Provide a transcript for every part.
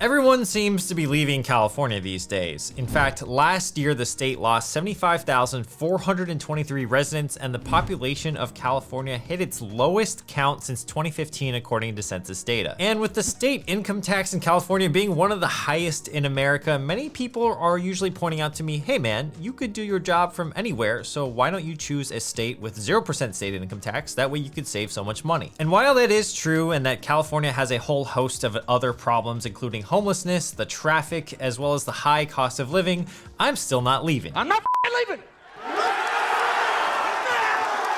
Everyone seems to be leaving California these days. In fact, last year the state lost 75,423 residents and the population of California hit its lowest count since 2015 according to census data. And with the state income tax in California being one of the highest in America, many people are usually pointing out to me, hey man, you could do your job from anywhere, so why don't you choose a state with 0% state income tax? That way you could save so much money. And while that is true and that California has a whole host of other problems, including homelessness, the traffic, as well as the high cost of living, I'm still not leaving. I'm not leaving.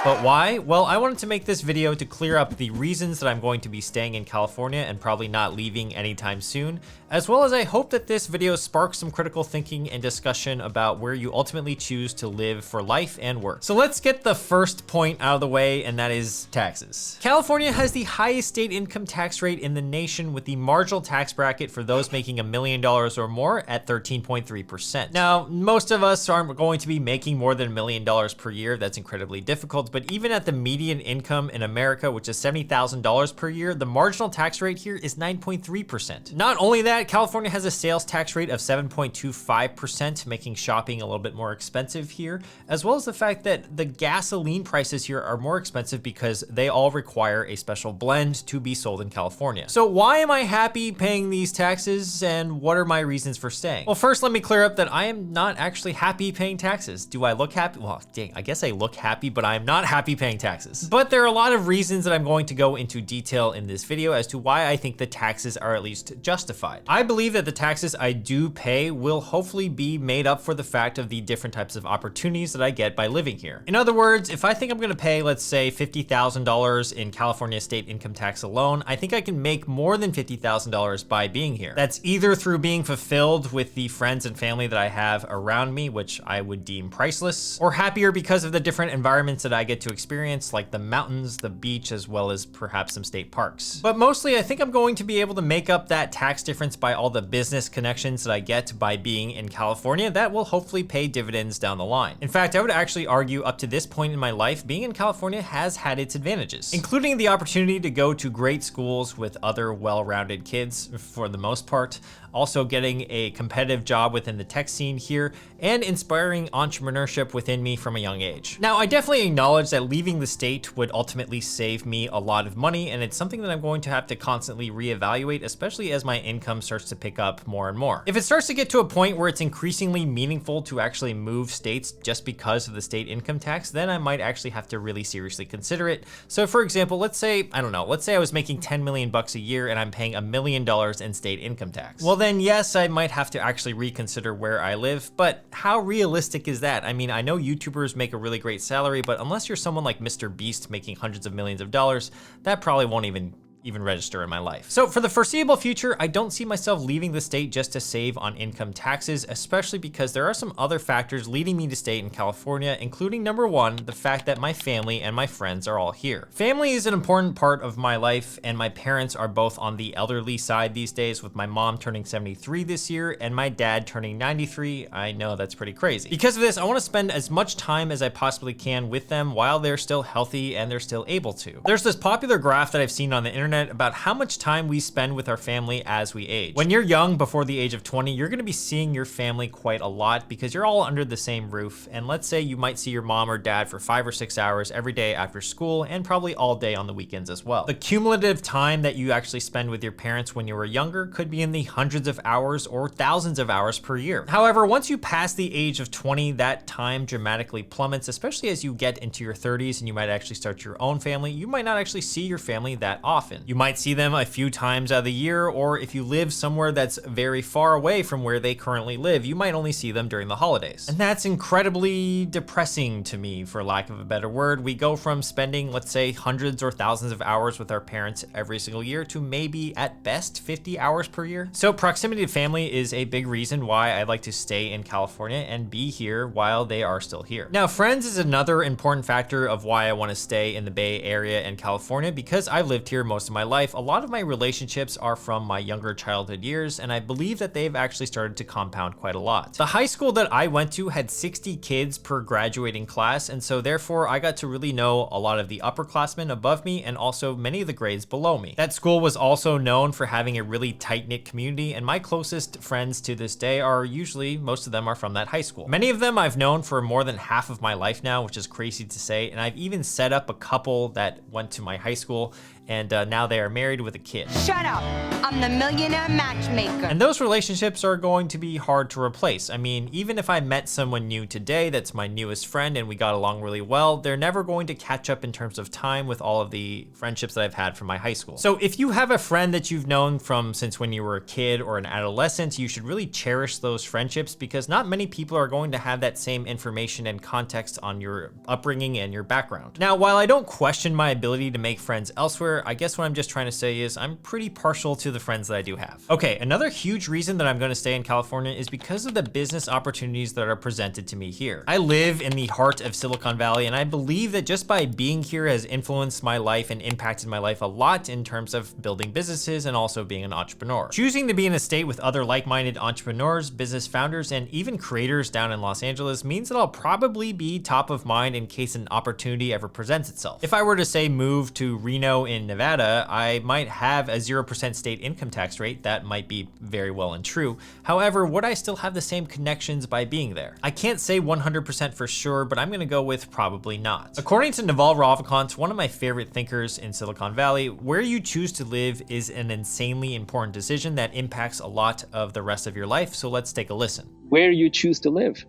But why? Well, I wanted to make this video to clear up the reasons that I'm going to be staying in California and probably not leaving anytime soon, as well as I hope that this video sparks some critical thinking and discussion about where you ultimately choose to live for life and work. So let's get the first point out of the way, and that is taxes. California has the highest state income tax rate in the nation, with the marginal tax bracket for those making $1 million or more at 13.3%. Now, most of us aren't going to be making more than $1 million per year. That's incredibly difficult. But even at the median income in America, which is $70,000 per year, the marginal tax rate here is 9.3%. Not only that, California has a sales tax rate of 7.25%, making shopping a little bit more expensive here, as well as the fact that the gasoline prices here are more expensive because they all require a special blend to be sold in California. So why am I happy paying these taxes, and what are my reasons for staying? Well, first, let me clear up that I am not actually happy paying taxes. Do I look happy? Well, dang, I guess I look happy, but I'm not happy paying taxes. But there are a lot of reasons that I'm going to go into detail in this video as to why I think the taxes are at least justified. I believe that the taxes I do pay will hopefully be made up for the fact of the different types of opportunities that I get by living here. In other words, if I think I'm gonna pay, let's say, $50,000 in California state income tax alone, I think I can make more than $50,000 by being here. That's either through being fulfilled with the friends and family that I have around me, which I would deem priceless, or happier because of the different environments that I get to experience, like the mountains, the beach, as well as perhaps some state parks. But mostly, I think I'm going to be able to make up that tax difference by all the business connections that I get by being in California that will hopefully pay dividends down the line. In fact, I would actually argue up to this point in my life, being in California has had its advantages, including the opportunity to go to great schools with other well-rounded kids for the most part, also getting a competitive job within the tech scene here, and inspiring entrepreneurship within me from a young age. Now, I definitely acknowledge that leaving the state would ultimately save me a lot of money, and it's something that I'm going to have to constantly reevaluate, especially as my income starts to pick up more and more. If it starts to get to a point where it's increasingly meaningful to actually move states just because of the state income tax, then I might actually have to really seriously consider it. So for example, let's say, I don't know, let's say I was making 10 million bucks a year and I'm paying $1 million in state income tax. Well then, yes, I might have to actually reconsider where I live, but how realistic is that? I mean, I know YouTubers make a really great salary, but unless you're someone like Mr. Beast making hundreds of millions of dollars, that probably won't even register in my life. So for the foreseeable future, I don't see myself leaving the state just to save on income taxes, especially because there are some other factors leading me to stay in California, including number one, the fact that my family and my friends are all here. Family is an important part of my life, and my parents are both on the elderly side these days, with my mom turning 73 this year and my dad turning 93. I know that's pretty crazy. Because of this, I want to spend as much time as I possibly can with them while they're still healthy and they're still able to. There's this popular graph that I've seen on the internet about how much time we spend with our family as we age. When you're young, before the age of 20, you're gonna be seeing your family quite a lot because you're all under the same roof. And let's say you might see your mom or dad for 5 or 6 hours every day after school, and probably all day on the weekends as well. The cumulative time that you actually spend with your parents when you were younger could be in the hundreds of hours or thousands of hours per year. However, once you pass the age of 20, that time dramatically plummets, especially as you get into your 30s and you might actually start your own family. You might not actually see your family that often. You might see them a few times out of the year, or if you live somewhere that's very far away from where they currently live, you might only see them during the holidays. And that's incredibly depressing to me, for lack of a better word. We go from spending, let's say, hundreds or thousands of hours with our parents every single year to maybe at best 50 hours per year. So proximity to family is a big reason why I like to stay in California and be here while they are still here. Now, friends is another important factor of why I want to stay in the Bay Area and California, because I've lived here most most of my life, a lot of my relationships are from my younger childhood years, and I believe that they've actually started to compound quite a lot. The high school that I went to had 60 kids per graduating class, and so therefore I got to really know a lot of the upperclassmen above me and also many of the grades below me. That school was also known for having a really tight-knit community, and my closest friends to this day are usually, most of them are from that high school. Many of them I've known for more than half of my life now, which is crazy to say, and I've even set up a couple that went to my high school, and now they are married with a kid. Shut up, I'm the millionaire matchmaker. And those relationships are going to be hard to replace. I mean, even if I met someone new today that's my newest friend and we got along really well, they're never going to catch up in terms of time with all of the friendships that I've had from my high school. So if you have a friend that you've known from since when you were a kid or an adolescent, you should really cherish those friendships, because not many people are going to have that same information and context on your upbringing and your background. Now, while I don't question my ability to make friends elsewhere, I guess what I'm just trying to say is I'm pretty partial to the friends that I do have. Okay, another huge reason that I'm going to stay in California is because of the business opportunities that are presented to me here. I live in the heart of Silicon Valley, and I believe that just by being here has influenced my life and impacted my life a lot in terms of building businesses and also being an entrepreneur. Choosing to be in a state with other like-minded entrepreneurs, business founders, and even creators down in Los Angeles means that I'll probably be top of mind in case an opportunity ever presents itself. If I were to say move to Reno in Nevada, I might have a 0% state income tax rate. That might be very well and true. However, would I still have the same connections by being there? I can't say 100% for sure, but I'm gonna go with probably not. According to Naval Ravikant, one of my favorite thinkers in Silicon Valley, where you choose to live is an insanely important decision that impacts a lot of the rest of your life. So let's take a listen. Where you choose to live,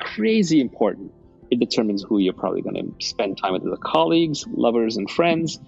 crazy important. It determines who you're probably going to spend time with, the colleagues, lovers, and friends.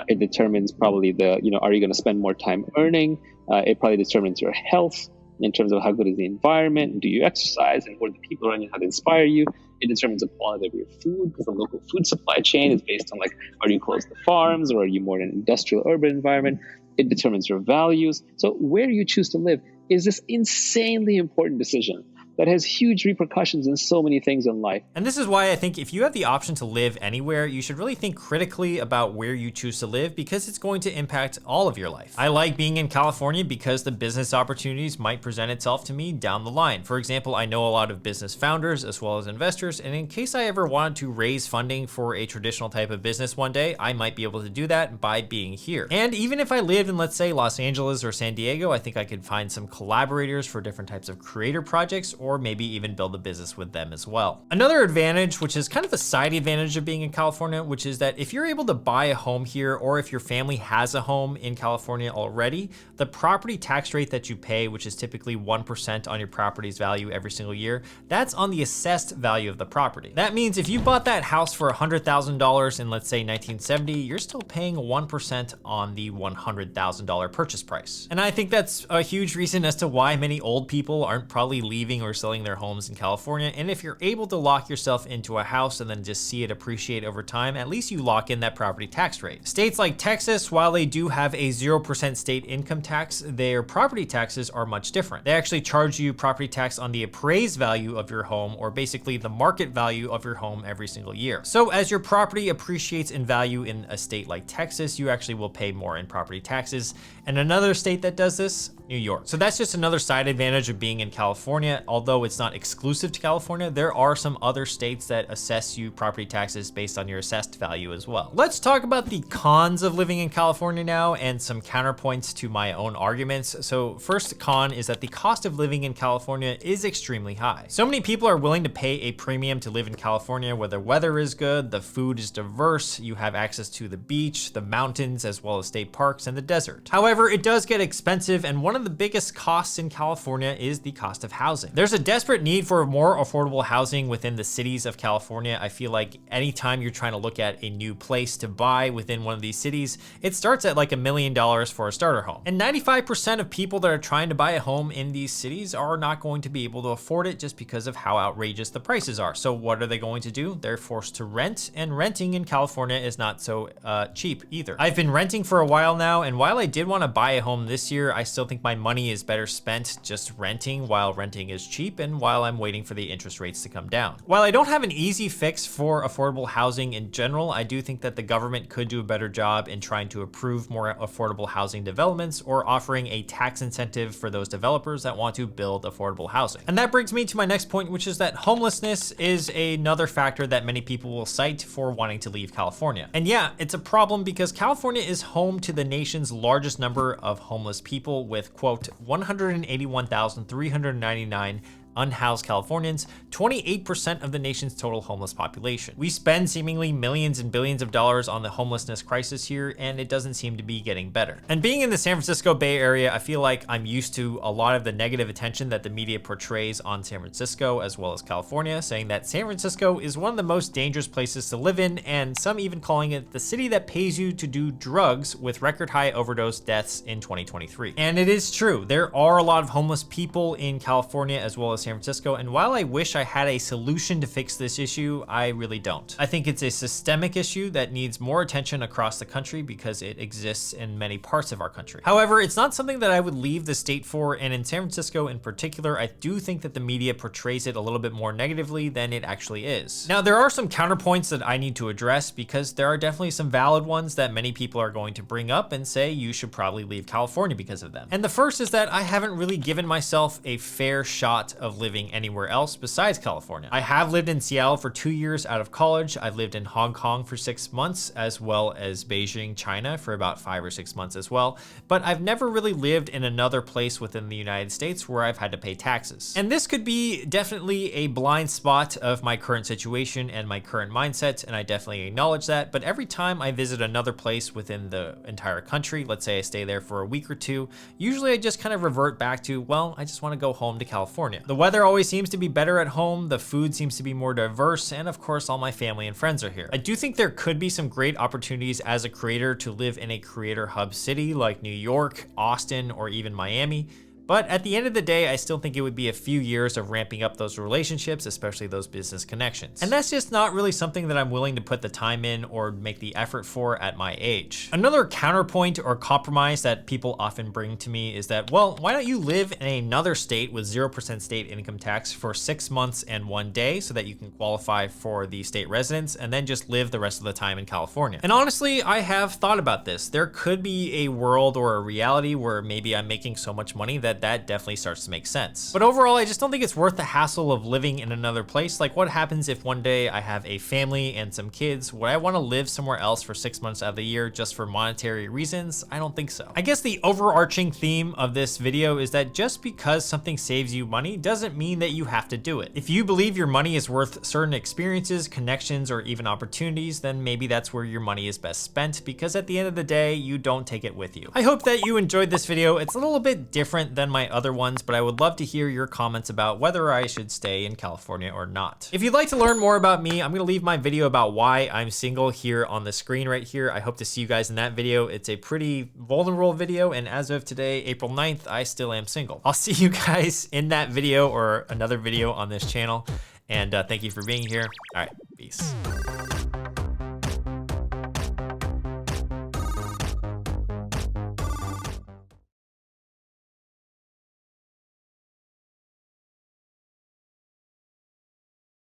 It determines probably are you going to spend more time earning? It probably determines your health in terms of how good is the environment, do you exercise, and what are the people around you, how to inspire you. It determines the quality of your food, because the local food supply chain is based on are you close to farms or are you more in an industrial urban environment? It determines your values. So where you choose to live is this insanely important decision that has huge repercussions in so many things in life. And this is why I think if you have the option to live anywhere, you should really think critically about where you choose to live, because it's going to impact all of your life. I like being in California because the business opportunities might present itself to me down the line. For example, I know a lot of business founders as well as investors, and in case I ever wanted to raise funding for a traditional type of business one day, I might be able to do that by being here. And even if I lived in, let's say, Los Angeles or San Diego, I think I could find some collaborators for different types of creator projects, or maybe even build a business with them as well. Another advantage, which is kind of a side advantage of being in California, which is that if you're able to buy a home here, or if your family has a home in California already, the property tax rate that you pay, which is typically 1% on your property's value every single year, that's on the assessed value of the property. That means if you bought that house for $100,000 in, let's say, 1970, you're still paying 1% on the $100,000 purchase price. And I think that's a huge reason as to why many old people aren't probably leaving or selling their homes in California. And if you're able to lock yourself into a house and then just see it appreciate over time, at least you lock in that property tax rate. States like Texas, while they do have a 0% state income tax, their property taxes are much different. They actually charge you property tax on the appraised value of your home, or basically the market value of your home, every single year. So as your property appreciates in value in a state like Texas, you actually will pay more in property taxes. And another state that does this, New York. So that's just another side advantage of being in California. Although it's not exclusive to California, there are some other states that assess you property taxes based on your assessed value as well. Let's talk about the cons of living in California now, and some counterpoints to my own arguments. So first con is that the cost of living in California is extremely high. So many people are willing to pay a premium to live in California, where the weather is good, the food is diverse, you have access to the beach, the mountains, as well as state parks and the desert. However, it does get expensive, and one of the biggest costs in California is the cost of housing. There's a desperate need for more affordable housing within the cities of California. I feel like anytime you're trying to look at a new place to buy within one of these cities, it starts at like $1 million for a starter home. And 95% of people that are trying to buy a home in these cities are not going to be able to afford it, just because of how outrageous the prices are. So what are they going to do? They're forced to rent, and renting in California is not so cheap either. I've been renting for a while now, and while I did want to buy a home this year, I still think think my money is better spent just renting while renting is cheap and while I'm waiting for the interest rates to come down. While I don't have an easy fix for affordable housing in general, I do think that the government could do a better job in trying to approve more affordable housing developments or offering a tax incentive for those developers that want to build affordable housing. And that brings me to my next point, which is that homelessness is another factor that many people will cite for wanting to leave California. And yeah, it's a problem because California is home to the nation's largest number of homeless people with, quote, 181,399 unhoused Californians, 28% of the nation's total homeless population. We spend seemingly millions and billions of dollars on the homelessness crisis here, and it doesn't seem to be getting better. And being in the San Francisco Bay Area, I feel like I'm used to a lot of the negative attention that the media portrays on San Francisco as well as California, saying that San Francisco is one of the most dangerous places to live in, and some even calling it the city that pays you to do drugs, with record high overdose deaths in 2023. And it is true, there are a lot of homeless people in California as well as San Francisco, and while I wish I had a solution to fix this issue, I really don't. I think it's a systemic issue that needs more attention across the country because it exists in many parts of our country. However, it's not something that I would leave the state for, and in San Francisco in particular, I do think that the media portrays it a little bit more negatively than it actually is. Now, there are some counterpoints that I need to address because there are definitely some valid ones that many people are going to bring up and say you should probably leave California because of them. And the first is that I haven't really given myself a fair shot of living anywhere else besides California. I have lived in Seattle for 2 years out of college. I've lived in Hong Kong for 6 months, as well as Beijing, China for about 5 or 6 months as well. But I've never really lived in another place within the United States where I've had to pay taxes. And this could be definitely a blind spot of my current situation and my current mindset, and I definitely acknowledge that. But every time I visit another place within the entire country, let's say I stay there for a week or two, usually I just kind of revert back to, well, I just want to go home to California. The weather always seems to be better at home, the food seems to be more diverse, and of course all my family and friends are here. I do think there could be some great opportunities as a creator to live in a creator hub city like New York, Austin, or even Miami. But at the end of the day, I still think it would be a few years of ramping up those relationships, especially those business connections. And that's just not really something that I'm willing to put the time in or make the effort for at my age. Another counterpoint or compromise that people often bring to me is that, well, why don't you live in another state with 0% state income tax for 6 months and 1 day so that you can qualify for the state residence and then just live the rest of the time in California? And honestly, I have thought about this. There could be a world or a reality where maybe I'm making so much money that definitely starts to make sense. But overall, I just don't think it's worth the hassle of living in another place. Like, what happens if one day I have a family and some kids? Would I want to live somewhere else for 6 months out of the year just for monetary reasons? I don't think so. I guess the overarching theme of this video is that just because something saves you money doesn't mean that you have to do it. If you believe your money is worth certain experiences, connections, or even opportunities, then maybe that's where your money is best spent, because at the end of the day, you don't take it with you. I hope that you enjoyed this video. It's a little bit different than my other ones, but I would love to hear your comments about whether I should stay in California or not. If you'd like to learn more about me, I'm gonna leave my video about why I'm single here on the screen right here. I hope to see you guys in that video. It's a pretty vulnerable video, and as of today, April 9th, I still am single. I'll see you guys in that video or another video on this channel, and thank you for being here. All right, peace.